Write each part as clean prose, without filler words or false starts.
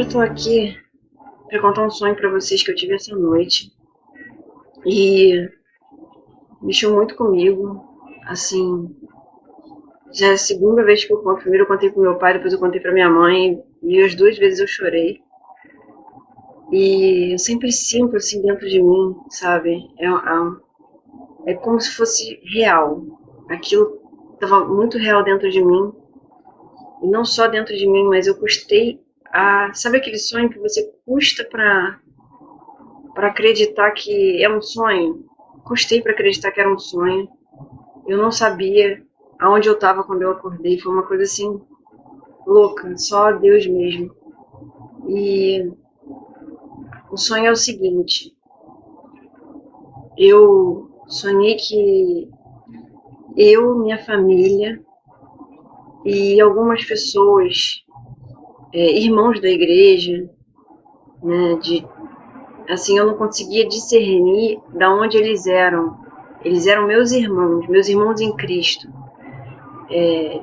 Hoje eu tô aqui pra contar um sonho pra vocês que eu tive essa noite e mexeu muito comigo. Assim, já é a segunda vez que eu conto. Primeiro eu contei pro meu pai, depois eu contei pra minha mãe e as duas vezes eu chorei. E eu sempre sinto assim dentro de mim, sabe? É como se fosse real. Aquilo tava muito real dentro de mim. E não só dentro de mim, mas eu custei a. Sabe aquele sonho que você custa pra acreditar que é um sonho? Custei pra acreditar que era um sonho. Eu não sabia aonde eu estava quando eu acordei. Foi uma coisa assim louca, só Deus mesmo. E o sonho é o seguinte: eu sonhei que eu, minha família e algumas pessoas, irmãos da igreja, né, assim, eu não conseguia discernir da onde eles eram. Eles eram meus irmãos em Cristo,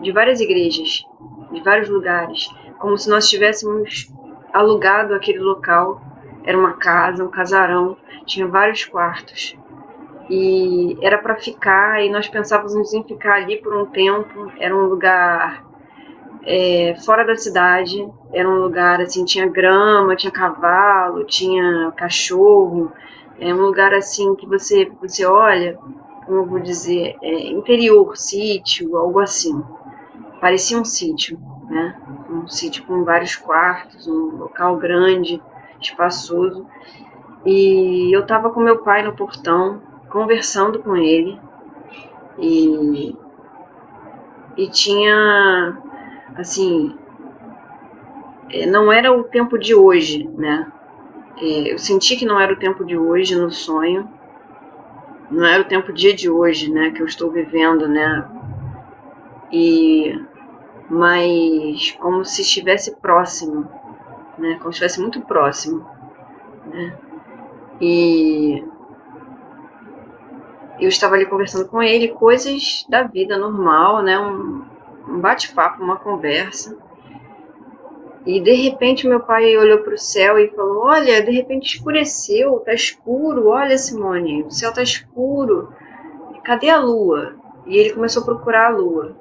de várias igrejas, de vários lugares, como se nós tivéssemos alugado aquele local. Era uma casa, um casarão, tinha vários quartos e era para ficar, e nós pensávamos em ficar ali por um tempo. Era um lugar fora da cidade, era um lugar assim, tinha grama, tinha cavalo, tinha cachorro, é um lugar assim que você olha, como eu vou dizer, interior, sítio, algo assim. Parecia um sítio, né? Um sítio com vários quartos, um local grande, espaçoso. E eu estava com meu pai no portão, conversando com ele, e, e tinha, assim, não era o tempo de hoje, né? Eu senti que não era o tempo de hoje no sonho, não era o tempo dia de hoje, né? Que eu estou vivendo, né? Mas como se estivesse próximo, né? Como se estivesse muito próximo, né? E eu estava ali conversando com ele, coisas da vida normal, né? Um bate-papo, uma conversa. E de repente meu pai olhou para o céu e falou: "Olha, de repente escureceu, tá escuro. Olha, Simone, o céu tá escuro. Cadê a lua?" E ele começou a procurar a lua.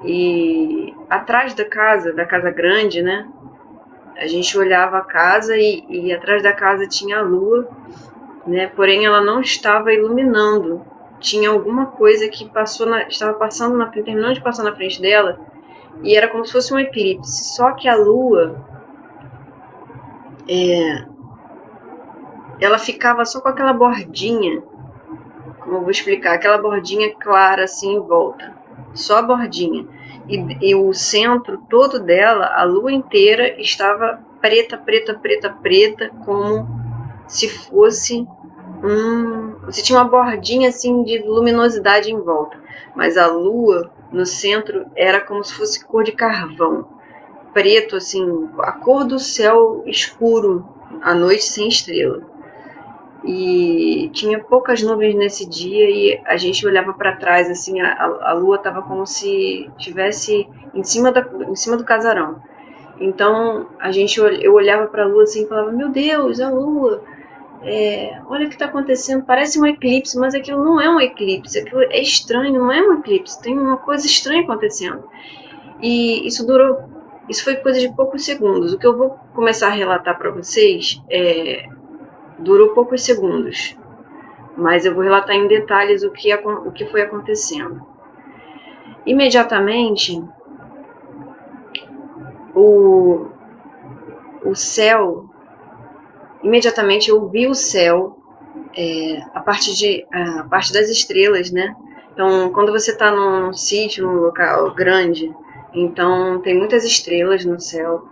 E atrás da casa grande, né? A gente olhava a casa e atrás da casa tinha a lua, né? Porém ela não estava iluminando. Tinha alguma coisa que estava passando terminando de passar na frente dela, e era como se fosse um eclipse. Só que a lua, ela ficava só com aquela bordinha, como eu vou explicar, aquela bordinha clara assim em volta, só a bordinha. E o centro todo dela, a lua inteira, estava preta, preta, preta, preta, como se fosse você tinha uma bordinha assim de luminosidade em volta, mas a lua no centro era como se fosse cor de carvão, preto assim, a cor do céu escuro, a noite sem estrela. E tinha poucas nuvens nesse dia e a gente olhava para trás assim, a lua estava como se estivesse em cima do casarão. Então eu olhava para a lua assim e falava: "Meu Deus, a lua, olha o que está acontecendo, parece um eclipse, mas aquilo não é um eclipse, aquilo é estranho, não é um eclipse, tem uma coisa estranha acontecendo." E isso foi coisa de poucos segundos. O que eu vou começar a relatar para vocês durou poucos segundos, mas eu vou relatar em detalhes o que foi acontecendo. Imediatamente, o céu, imediatamente eu vi o céu, a parte das estrelas, né? Então, quando você está num sítio, num local grande, então tem muitas estrelas no céu,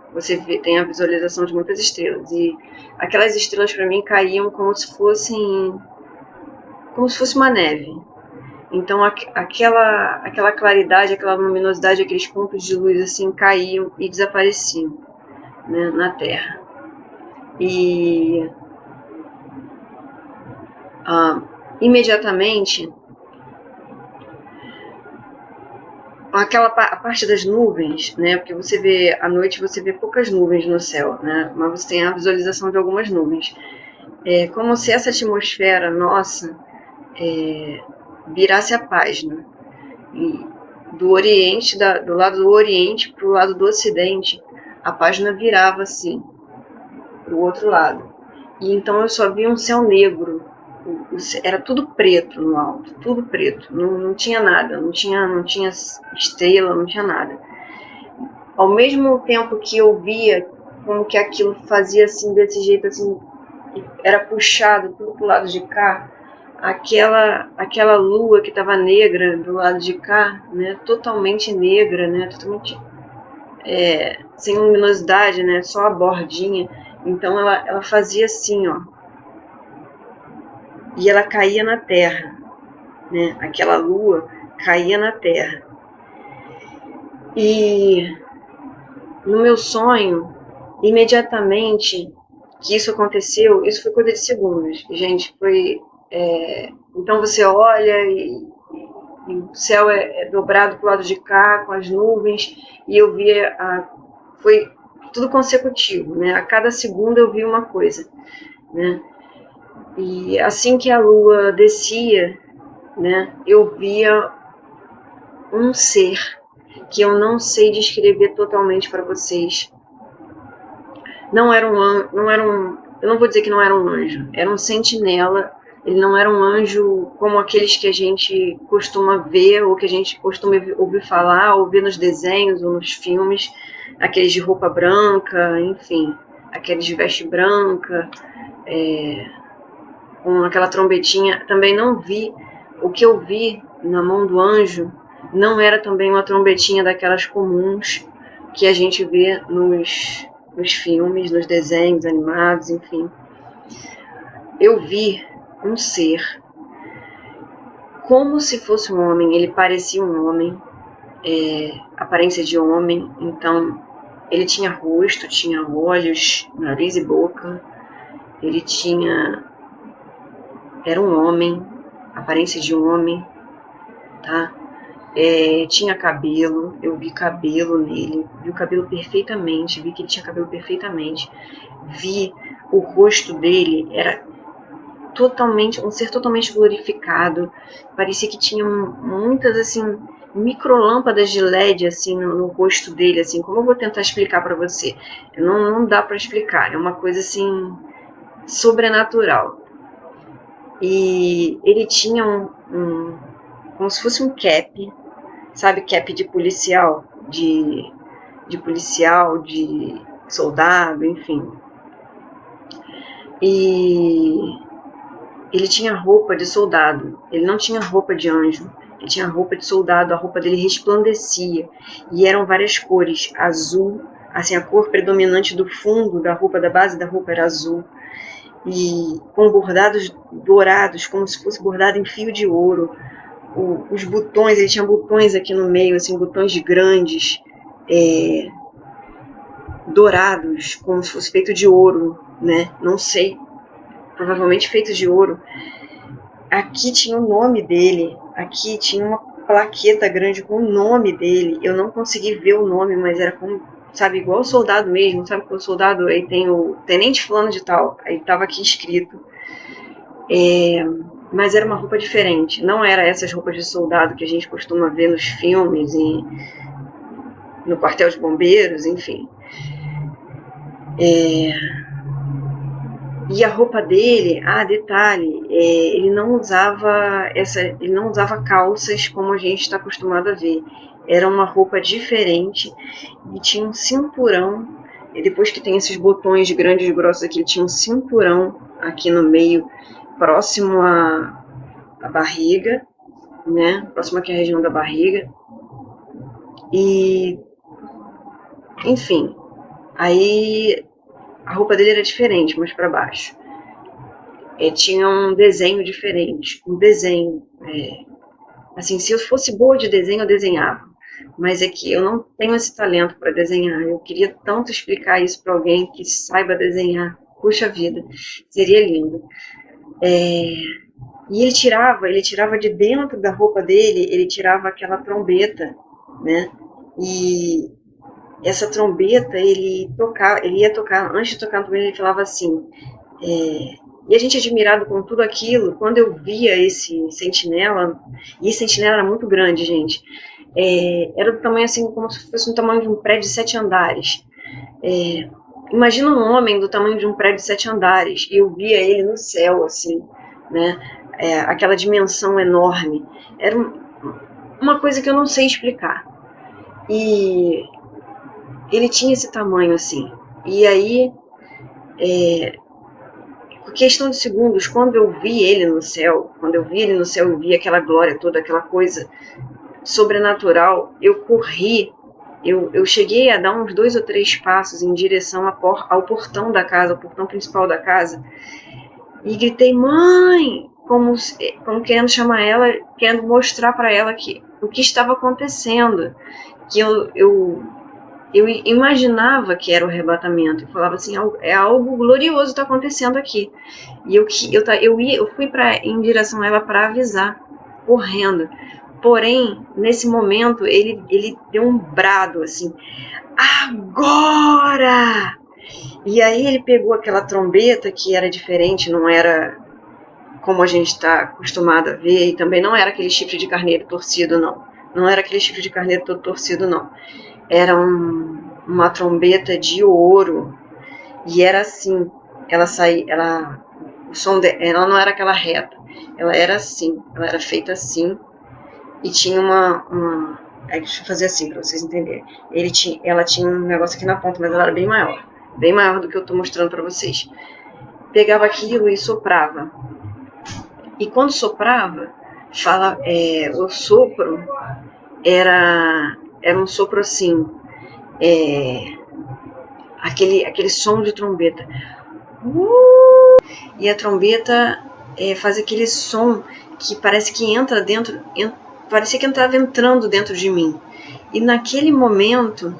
tem a visualização de muitas estrelas, e aquelas estrelas para mim caíam como se fosse uma neve. Então aquela claridade, aquela luminosidade, aqueles pontos de luz assim caíam e desapareciam, né, na Terra. E imediatamente a parte das nuvens, né? Porque você vê, à noite você vê poucas nuvens no céu, né? Mas você tem a visualização de algumas nuvens. É como se essa atmosfera nossa virasse a página. E do Oriente, do lado do Oriente para o lado do Ocidente, a página virava assim, para o outro lado. E então eu só via um céu negro. Era tudo preto no alto, tudo preto. Não tinha nada, não tinha estrela, não tinha nada. Ao mesmo tempo que eu via como que aquilo fazia assim, desse jeito assim, era puxado tudo pro lado de cá, aquela lua que estava negra do lado de cá, né, totalmente negra, né, totalmente sem luminosidade, né, só a bordinha. Então ela fazia assim, ó, e ela caía na terra, né, aquela lua caía na terra. E no meu sonho, imediatamente que isso aconteceu, isso foi coisa de segundos, gente, foi... então você olha e o céu é dobrado pro lado de cá, com as nuvens, e eu via, foi tudo consecutivo, né? A cada segundo eu via uma coisa, né? E assim que a lua descia, né, eu via um ser que eu não sei descrever totalmente para vocês. Não era eu não vou dizer que não era um anjo, era um sentinela. Ele não era um anjo como aqueles que a gente costuma ver, ou que a gente costuma ouvir falar, ou ver nos desenhos ou nos filmes, aqueles de roupa branca, enfim, aqueles de veste branca, com aquela trombetinha. Também não vi, o que eu vi na mão do anjo não era também uma trombetinha daquelas comuns que a gente vê nos filmes, nos desenhos animados, enfim. Eu vi um ser como se fosse um homem, ele parecia um homem, aparência de homem, então ele tinha rosto, tinha olhos, nariz e boca, ele era um homem, aparência de homem, tá? Tinha cabelo, eu vi cabelo nele, vi o cabelo perfeitamente, vi que ele tinha cabelo perfeitamente, vi o rosto dele, era um ser totalmente glorificado, parecia que tinha muitas, assim, microlâmpadas de LED, assim, no rosto dele, assim, como eu vou tentar explicar para você? Não dá para explicar, é uma coisa, assim, sobrenatural. E ele tinha como se fosse um cap, sabe, cap de policial, de policial, de soldado, enfim. E ele tinha roupa de soldado, ele não tinha roupa de anjo, ele tinha roupa de soldado, a roupa dele resplandecia, e eram várias cores, azul, assim, a cor predominante do fundo da roupa, da base da roupa era azul, e com bordados dourados, como se fosse bordado em fio de ouro. Os botões, ele tinha botões aqui no meio, assim, botões grandes, dourados, como se fosse feito de ouro, né? Não sei, provavelmente feito de ouro. Aqui tinha o nome dele, aqui tinha uma plaqueta grande com o nome dele. Eu não consegui ver o nome, mas era como, sabe, igual o soldado mesmo, sabe que o soldado aí tem o tenente fulano de tal, aí estava aqui escrito. Mas era uma roupa diferente, não era essas roupas de soldado que a gente costuma ver nos filmes e no quartel de bombeiros, enfim. E a roupa dele, detalhe, ele não usava calças como a gente está acostumado a ver. Era uma roupa diferente e tinha um cinturão. E depois que tem esses botões grandes e grossos aqui, ele tinha um cinturão aqui no meio, próximo à barriga, né? Próximo aqui à região da barriga. E, enfim, aí a roupa dele era diferente, mais para baixo. Tinha um desenho diferente, assim, se eu fosse boa de desenho, eu desenhava, mas é que eu não tenho esse talento para desenhar. Eu queria tanto explicar isso para alguém que saiba desenhar. Puxa vida, seria lindo. E ele tirava de dentro da roupa dele, ele tirava aquela trombeta, né? E essa trombeta, ele ia tocar, antes de tocar a trombeta, ele falava assim, e a gente admirado com tudo aquilo, quando eu via esse sentinela, e esse sentinela era muito grande, gente, era do tamanho assim, como se fosse um tamanho de um prédio de 7 andares. Imagina um homem do tamanho de um prédio de 7 andares, e eu via ele no céu, assim, né? Aquela dimensão enorme. Era uma coisa que eu não sei explicar. E ele tinha esse tamanho, assim. E aí, por questão de segundos, quando eu vi ele no céu, eu vi aquela glória toda, aquela coisa sobrenatural, eu corri. Eu cheguei a dar uns 2 ou 3 passos em direção ao portão da casa, ao portão principal da casa, e gritei, mãe, como querendo chamar ela, querendo mostrar para ela o que estava acontecendo, que eu imaginava que era o arrebatamento, eu falava assim, é algo glorioso está acontecendo aqui, e eu fui em direção a ela para avisar, correndo. Porém, nesse momento, ele deu um brado assim, agora! E aí ele pegou aquela trombeta que era diferente, não era como a gente está acostumado a ver, e também não era aquele chifre de carneiro torcido, não. Não era aquele chifre de carneiro todo torcido, não. Era uma trombeta de ouro, e era assim, o som ela não era aquela reta, ela era assim, ela era feita assim, e tinha deixa eu fazer assim para vocês entenderem. Ela tinha um negócio aqui na ponta, mas ela era bem maior do que eu estou mostrando para vocês. Pegava aquilo e soprava. E quando soprava, o sopro era um sopro assim, aquele som de trombeta. E a trombeta faz aquele som que parece que entra dentro, parecia que estava entrando dentro de mim. E naquele momento,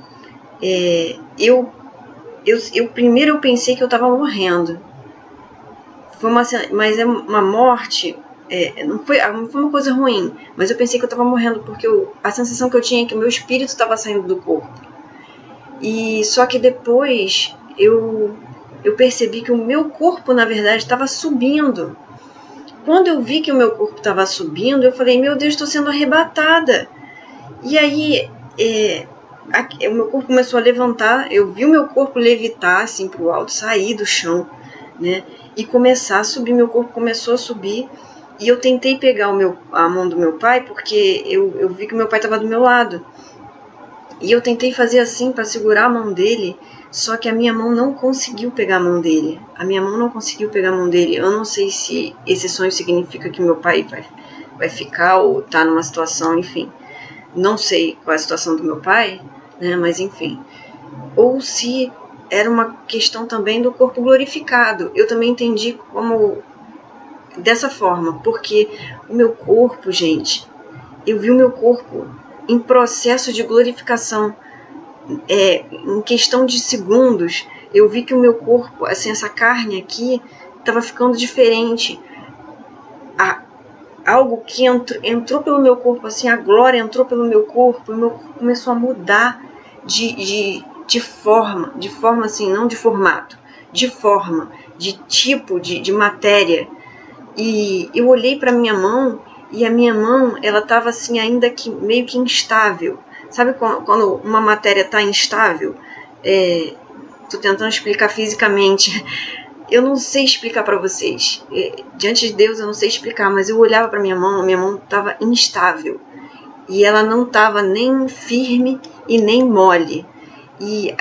primeiro eu pensei que eu estava morrendo. Mas é uma morte, não foi uma coisa ruim, mas eu pensei que eu estava morrendo, porque a sensação que eu tinha é que o meu espírito estava saindo do corpo. E só que depois eu percebi que o meu corpo, na verdade, estava subindo. Quando eu vi que o meu corpo estava subindo, eu falei, meu Deus, estou sendo arrebatada. E aí, o meu corpo começou a levantar, eu vi o meu corpo levitar assim para o alto, sair do chão, né? E começar a subir, meu corpo começou a subir. E eu tentei pegar a mão do meu pai, porque eu vi que o meu pai estava do meu lado. E eu tentei fazer assim para segurar a mão dele, só que a minha mão não conseguiu pegar a mão dele. Eu não sei se esse sonho significa que meu pai vai ficar ou tá numa situação, enfim. Não sei qual é a situação do meu pai, né, mas enfim. Ou se era uma questão também do corpo glorificado. Eu também entendi como dessa forma, porque o meu corpo, gente, eu vi o meu corpo em processo de glorificação. Em questão de segundos, eu vi que o meu corpo, assim, essa carne aqui, estava ficando diferente. Algo que entrou pelo meu corpo, assim, a glória entrou pelo meu corpo, e o meu corpo começou a mudar de forma assim, não de formato, de forma, de tipo, de matéria. E eu olhei para minha mão, e a minha mão, ela estava assim, ainda que meio que instável. Sabe quando uma matéria está instável? Estou tentando explicar fisicamente. Eu não sei explicar para vocês. Diante de Deus eu não sei explicar, mas eu olhava para minha mão estava instável. E ela não estava nem firme e nem mole. E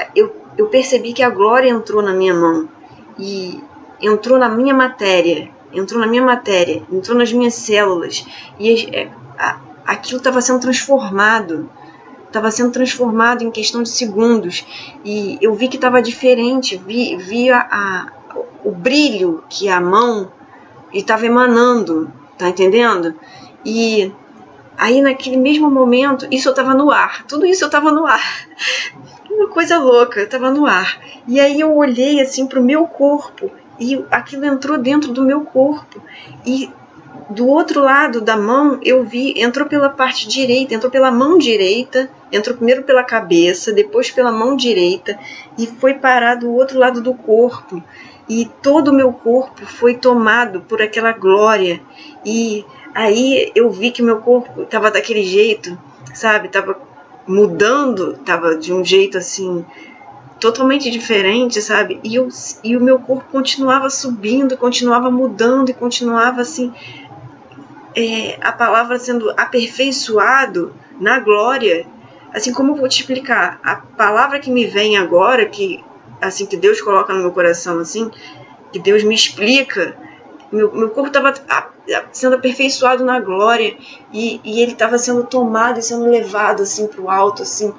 eu percebi que a glória entrou na minha mão. E entrou na minha matéria. Entrou nas minhas células. E aquilo estava sendo transformado. Estava sendo transformado em questão de segundos. E eu vi que estava diferente. Vi o brilho que a mão estava emanando. Tá entendendo? E aí naquele mesmo momento, isso eu estava no ar. Tudo isso eu estava no ar. Uma coisa louca, eu estava no ar. E aí eu olhei assim para o meu corpo. E aquilo entrou dentro do meu corpo. E do outro lado da mão, eu vi, entrou pela parte direita, entrou pela mão direita, entrou primeiro pela cabeça, depois pela mão direita, e foi parar do outro lado do corpo. E todo o meu corpo foi tomado por aquela glória. E aí eu vi que meu corpo estava daquele jeito, sabe? Estava mudando, estava de um jeito assim, totalmente diferente, sabe? E o meu corpo continuava subindo, continuava mudando e continuava assim, a palavra sendo aperfeiçoado na glória. Assim, como eu vou te explicar? A palavra que me vem agora, que assim que Deus coloca no meu coração, assim, que Deus me explica, meu corpo estava sendo aperfeiçoado na glória, e ele estava sendo tomado e sendo levado assim para o alto, assim,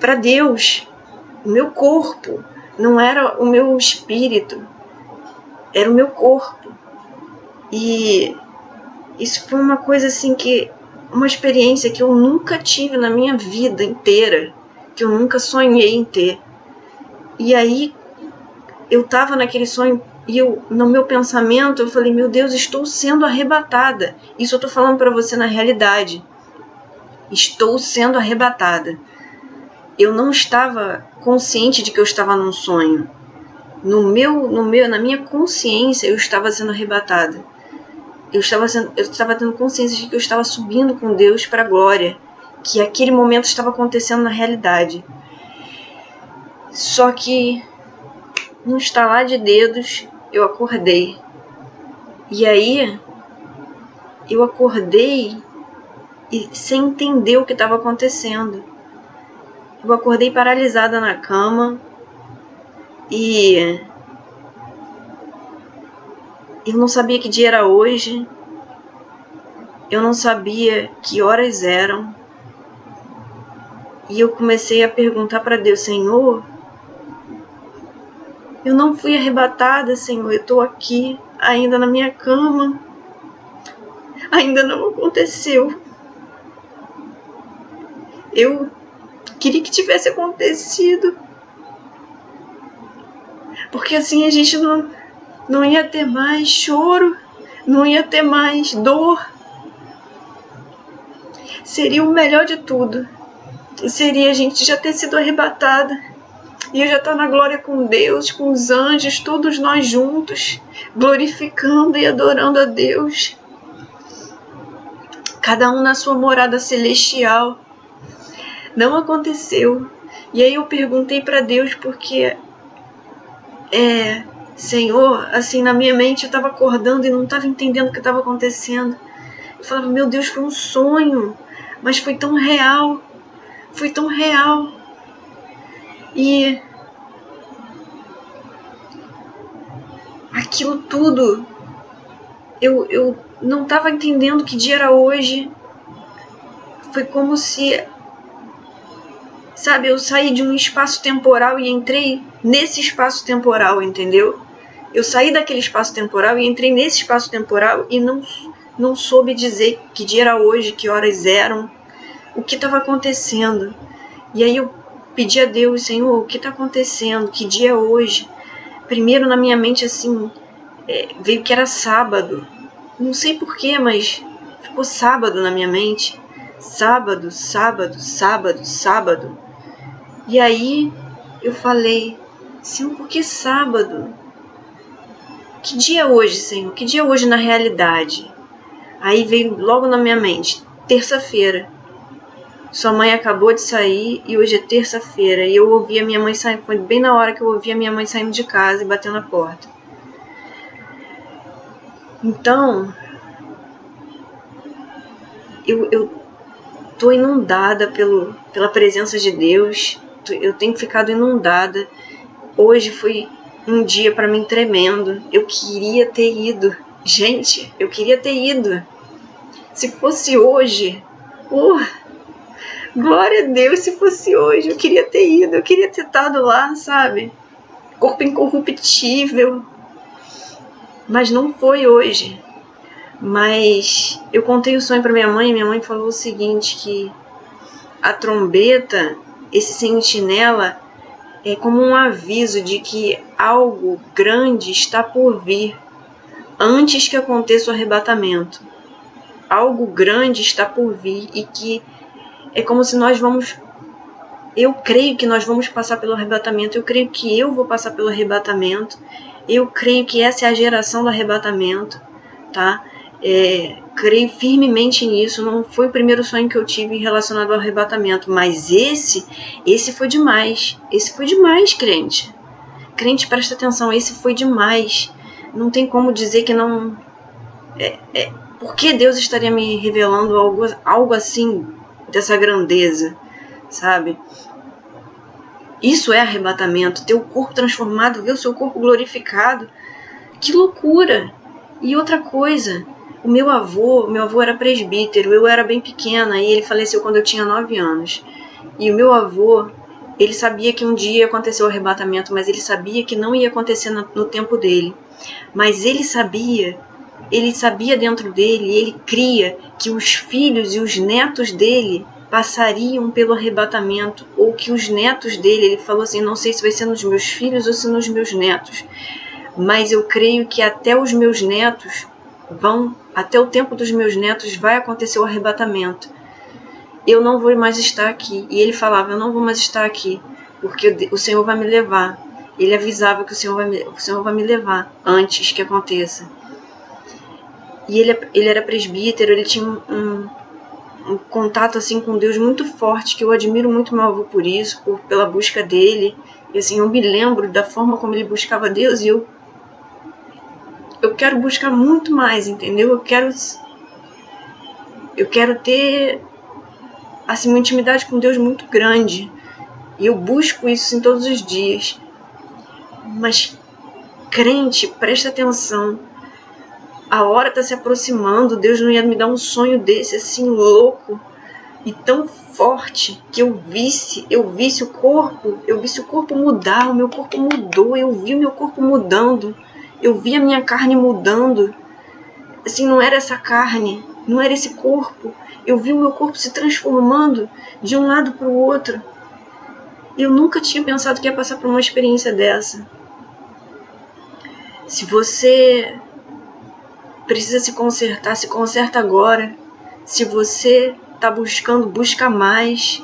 para Deus. O meu corpo não era o meu espírito, era o meu corpo. E isso foi uma coisa assim uma experiência que eu nunca tive na minha vida inteira, que eu nunca sonhei em ter. E aí eu estava naquele sonho e no meu pensamento eu falei, meu Deus, estou sendo arrebatada. Isso eu estou falando para você na realidade. Estou sendo arrebatada. Eu não estava consciente de que eu estava num sonho. Na minha consciência eu estava sendo arrebatada. Eu estava tendo consciência de que eu estava subindo com Deus para a glória, que aquele momento estava acontecendo na realidade. Só que, num estalar de dedos, eu acordei. E aí, eu acordei sem entender o que estava acontecendo. Eu acordei paralisada na cama e eu não sabia que dia era hoje, eu não sabia que horas eram. E eu comecei a perguntar para Deus, Senhor, eu não fui arrebatada, Senhor, eu estou aqui, ainda na minha cama, ainda não aconteceu. Eu queria que tivesse acontecido, porque assim a gente não ia ter mais choro, não ia ter mais dor. Seria o melhor de tudo. Seria a gente já ter sido arrebatada e eu já estar na glória com Deus, com os anjos, todos nós juntos, glorificando e adorando a Deus, cada um na sua morada celestial. Não aconteceu. E aí eu perguntei para Deus porque Senhor, assim, na minha mente eu estava acordando e não estava entendendo o que estava acontecendo. Eu falava, meu Deus, foi um sonho, mas foi tão real. Foi tão real. E aquilo tudo, eu não estava entendendo que dia era hoje. Foi como se, sabe, eu saí de um espaço temporal e entrei nesse espaço temporal, entendeu? Eu saí daquele espaço temporal e entrei nesse espaço temporal e não soube dizer que dia era hoje, que horas eram, o que estava acontecendo. E aí eu pedi a Deus, Senhor, o que está acontecendo? Que dia é hoje? Primeiro na minha mente assim, veio que era sábado. Não sei porquê, mas ficou sábado na minha mente. Sábado, sábado, sábado, sábado. E aí eu falei, Senhor, por que sábado? Que dia é hoje, Senhor? Que dia é hoje na realidade? Aí veio logo na minha mente, terça-feira. Sua mãe acabou de sair e hoje é terça-feira. E eu ouvi a minha mãe saindo, foi bem na hora que eu ouvi a minha mãe saindo de casa e batendo na porta. Então, eu tô inundada pela presença de Deus. Eu tenho ficado inundada. Hoje foi um dia para mim tremendo. Eu queria ter ido. Gente, eu queria ter ido. Se fosse hoje, glória a Deus, se fosse hoje, eu queria ter ido, eu queria ter estado lá, sabe? Corpo incorruptível. Mas não foi hoje. Mas eu contei o sonho para minha mãe falou o seguinte, que a trombeta, esse sentinela, é como um aviso de que algo grande está por vir. antes que aconteça o arrebatamento. Algo grande está por vir e que é como se nós vamos... Eu creio que nós vamos passar pelo arrebatamento, eu creio que eu vou passar pelo arrebatamento, eu creio que essa é a geração do arrebatamento, tá? Creio firmemente nisso. Não foi o primeiro sonho que eu tive relacionado ao arrebatamento, mas esse foi demais. Esse foi demais, crente. Crente, presta atenção, esse foi demais. Não tem como dizer que não... Por que Deus estaria me revelando algo assim, dessa grandeza, sabe? Isso é arrebatamento, ter o corpo transformado, ver o seu corpo glorificado. Que loucura! E outra coisa, o meu avô era presbítero, eu era bem pequena e ele faleceu quando eu tinha 9 anos. E o meu avô, ele sabia que um dia ia acontecer o arrebatamento, mas ele sabia que não ia acontecer no tempo dele. Mas ele sabia dentro dele, ele cria que os filhos e os netos dele passariam pelo arrebatamento, ou que os netos dele, ele falou assim, não sei se vai ser nos meus filhos ou se nos meus netos, mas eu creio que até os meus netos até o tempo dos meus netos vai acontecer o arrebatamento. Eu não vou mais estar aqui. E ele falava, eu não vou mais estar aqui, porque o Senhor vai me levar. Ele avisava que o Senhor vai me levar antes que aconteça. E ele era presbítero, ele tinha um contato assim com Deus muito forte, que eu admiro muito meu avô por isso, pela busca dele. E assim, eu me lembro da forma como ele buscava Deus e eu quero buscar muito mais, entendeu? Eu quero ter assim, uma intimidade com Deus muito grande. E eu busco isso em todos os dias. Mas, crente, presta atenção. A hora está se aproximando. Deus não ia me dar um sonho desse, assim, louco e tão forte, que eu visse o corpo mudar. O meu corpo mudou, eu vi o meu corpo mudando, eu vi a minha carne mudando. Assim, não era essa carne, não era esse corpo. Eu vi o meu corpo se transformando de um lado para o outro. Eu nunca tinha pensado que ia passar por uma experiência dessa. Se você precisa se consertar, se conserta agora. Se você está buscando, busca mais.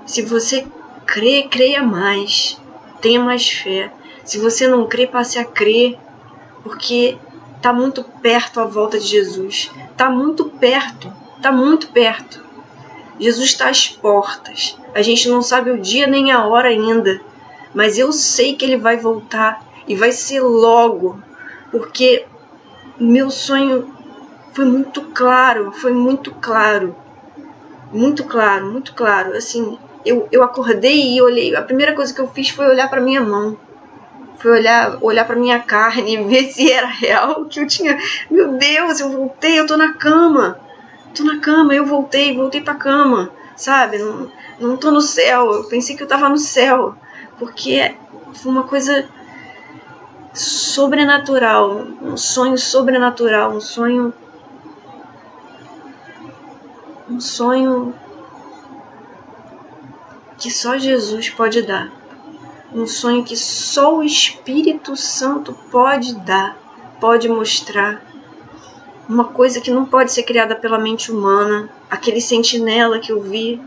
Se você crê, creia mais. Tenha mais fé. Se você não crê, passe a crer. Porque está muito perto a volta de Jesus. Está muito perto. Está muito perto. Jesus está às portas. A gente não sabe o dia nem a hora ainda. Mas eu sei que ele vai voltar. E vai ser logo. Porque meu sonho foi muito claro. Foi muito claro. Muito claro, muito claro. Assim, eu acordei e olhei. A primeira coisa que eu fiz foi olhar para minha mão. Foi olhar para minha carne e ver se era real que eu tinha. Meu Deus, eu voltei, eu tô na cama. Tô na cama, eu voltei pra cama. Sabe? Não tô no céu. Eu pensei que eu tava no céu. Porque foi uma coisa sobrenatural. Um sonho sobrenatural. Um sonho que só Jesus pode dar. Um sonho que só o Espírito Santo pode dar, pode mostrar. Uma coisa que não pode ser criada pela mente humana. Aquele sentinela que eu vi,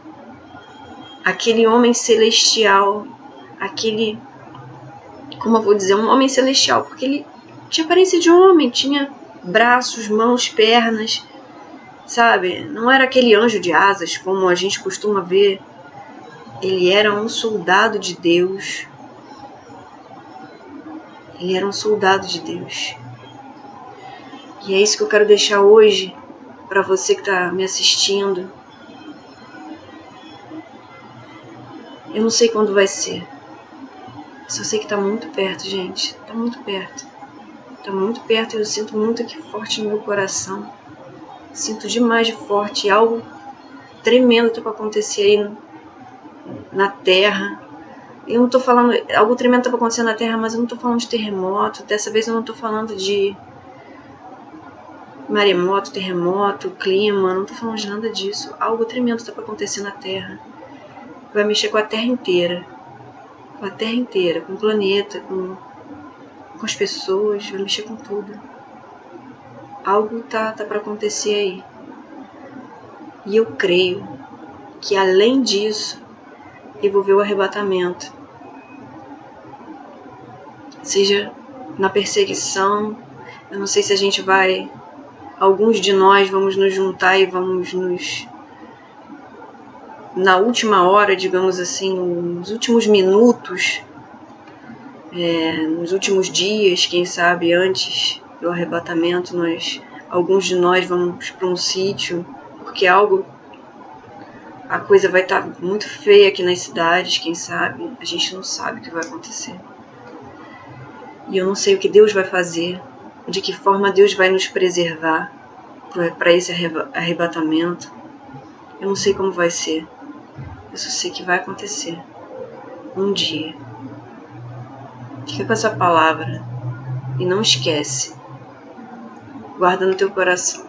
aquele homem celestial, aquele, como eu vou dizer, um homem celestial, porque ele tinha aparência de homem, tinha braços, mãos, pernas, sabe? Não era aquele anjo de asas, como a gente costuma ver. Ele era um soldado de Deus. Ele era um soldado de Deus. E é isso que eu quero deixar hoje para você que está me assistindo. Eu não sei quando vai ser. Só sei que está muito perto, gente. Está muito perto. Está muito perto e eu sinto muito aqui forte no meu coração. Sinto demais de forte. E algo tremendo está para acontecer aí na Terra. Eu não estou falando... Algo tremendo está para acontecer na Terra, mas eu não estou falando de terremoto. Dessa vez eu não estou falando de maremoto, terremoto, clima. Não estou falando de nada disso. Algo tremendo está para acontecer na Terra. Vai mexer com a Terra inteira. Com a Terra inteira, com o planeta, com com as pessoas, vai mexer com tudo. Algo tá para acontecer aí. E eu creio que além disso, envolveu o arrebatamento. Seja na perseguição, eu não sei se a gente vai, alguns de nós vamos nos juntar e vamos na última hora, digamos assim, nos últimos minutos, nos últimos dias, quem sabe antes do arrebatamento, alguns de nós vamos para um sítio, porque a coisa vai estar muito feia aqui nas cidades, quem sabe, a gente não sabe o que vai acontecer. E eu não sei o que Deus vai fazer, de que forma Deus vai nos preservar para esse arrebatamento. Eu não sei como vai ser, eu só sei que vai acontecer um dia. Fica com essa palavra e não esquece. Guarda no teu coração.